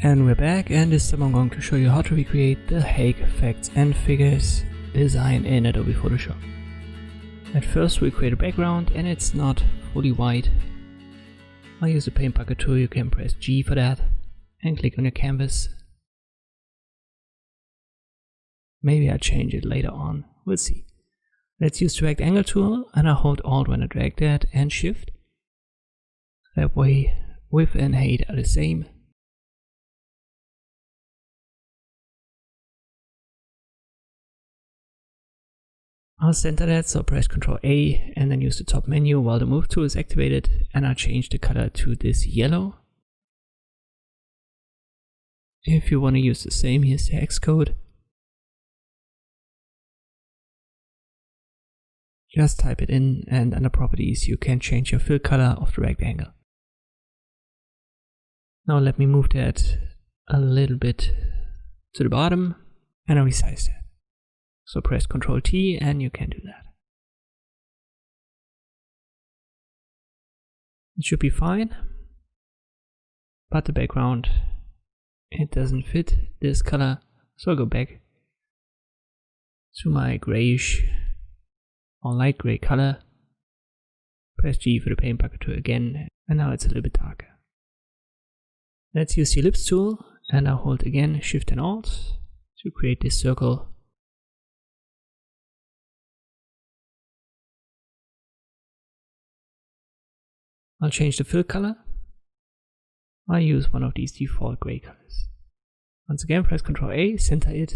And we're back, and this time I'm going to show you how to recreate the Hague facts and figures design in Adobe Photoshop. At first we create a background and it's not fully white. I'll use the paint bucket tool. You can press G for that and click on your canvas. Maybe I'll change it later on, we'll see. Let's use the rectangle tool and I'll hold Alt when I drag that and Shift. That way width and height are the same. I'll center that, so press Ctrl A and then use the top menu while the move tool is activated, and I'll change the color to this yellow. If you want to use the same, here's the hex code. Just type it in, and under properties you can change your fill color of the rectangle. Now let me move that a little bit to the bottom and I'll resize that. So press Ctrl T and you can do that. It should be fine, but the background, it doesn't fit this color, so I'll go back to my grayish or light gray color, press G for the paint bucket tool again, and now it's a little bit darker. Let's use the ellipse tool and I'll hold again Shift and Alt to create this circle. I'll change the fill color. I'll use one of these default gray colors. Once again, press Ctrl A, center it,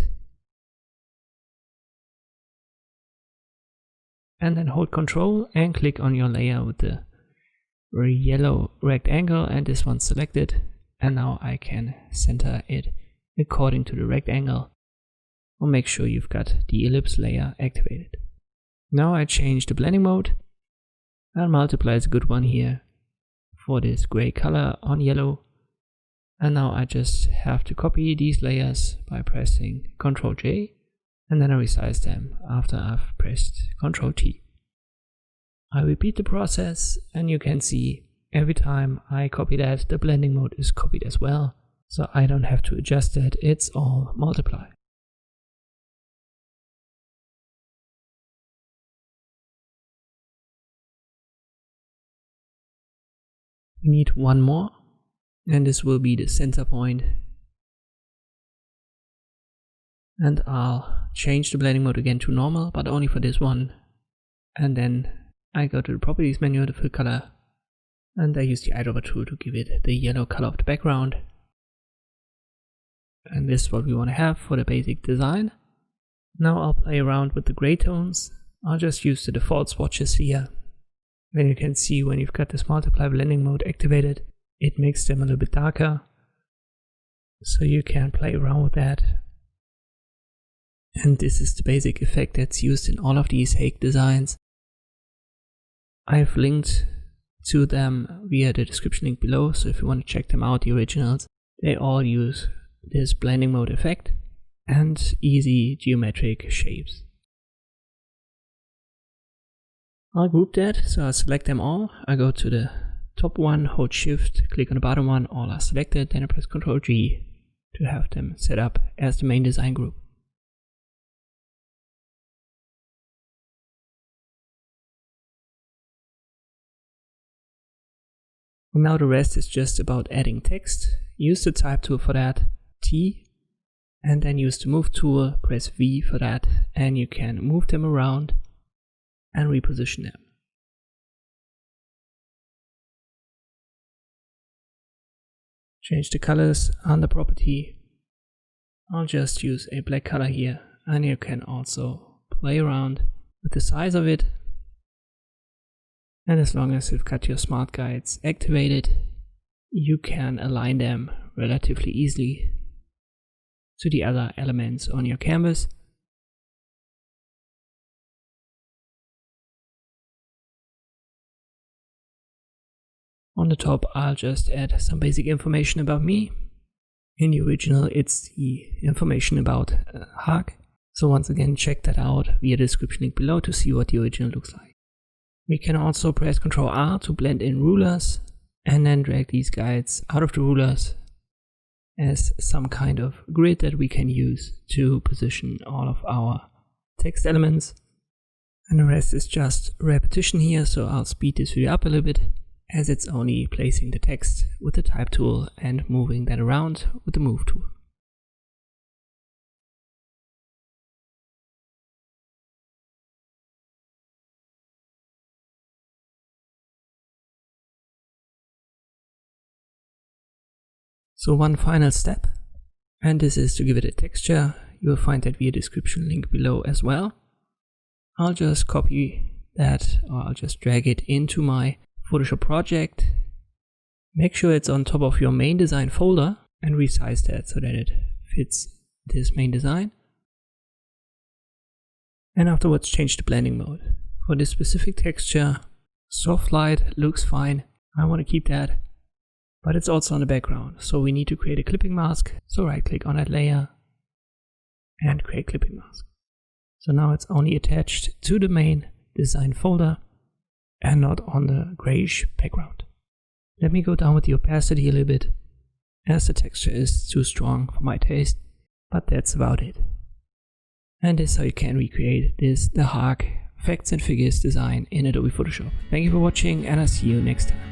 and then hold Ctrl and click on your layer with the yellow rectangle, and this one's selected, and now I can center it according to the rectangle. Or make sure you've got the ellipse layer activated. Now I change the blending mode, and multiply is a good one here for this gray color on yellow. And now I just have to copy these layers by pressing Ctrl J, and then I resize them after I've pressed Ctrl T. I repeat the process and you can see every time I copy that, the blending mode is copied as well, so I don't have to adjust it, it's all multiplied. We need one more, and this will be the center point. And I'll change the blending mode again to normal, but only for this one. And then I go to the properties menu, the fill color, and I use the eyedropper tool to give it the yellow color of the background. And this is what we want to have for the basic design. Now I'll play around with the gray tones. I'll just use the default swatches here. Then you can see when you've got this multiply blending mode activated, it makes them a little bit darker. So you can play around with that. And this is the basic effect that's used in all of these Hague designs. I've linked to them via the description link below, so if you want to check them out, the originals, they all use this blending mode effect and easy geometric shapes. I'll group that, so I'll select them all. I go to the top one, hold Shift, click on the bottom one, all are selected, then I press Ctrl G to have them set up as the main design group. Now the rest is just about adding text. Use the type tool for that, T, and then use the move tool, press V for that, and you can move them around and reposition them. Change the colors on the property. I'll just use a black color here, and you can also play around with the size of it. And as long as you've got your smart guides activated, you can align them relatively easily to the other elements on your canvas. On the top, I'll just add some basic information about me. In the original, it's the information about Hague. So once again, check that out via the description link below to see what the original looks like. We can also press Ctrl R to blend in rulers and then drag these guides out of the rulers as some kind of grid that we can use to position all of our text elements. And the rest is just repetition here, so I'll speed this video up a little bit, as it's only placing the text with the type tool and moving that around with the move tool. So one final step, and this is to give it a texture. You will find that via description link below as well. I'll just copy that, or I'll just drag it into my Photoshop project. Make sure it's on top of your main design folder and resize that so that it fits this main design. And afterwards change the blending mode. For this specific texture, soft light looks fine. I want to keep that, but it's also on the background. So we need to create a clipping mask. So right click on that layer and create clipping mask. So now it's only attached to the main design folder and not on the grayish background. Let me go down with the opacity a little bit, as the texture is too strong for my taste, but that's about it. And this is how you can recreate the Hague facts and figures design in Adobe Photoshop. Thank you for watching, and I'll see you next time.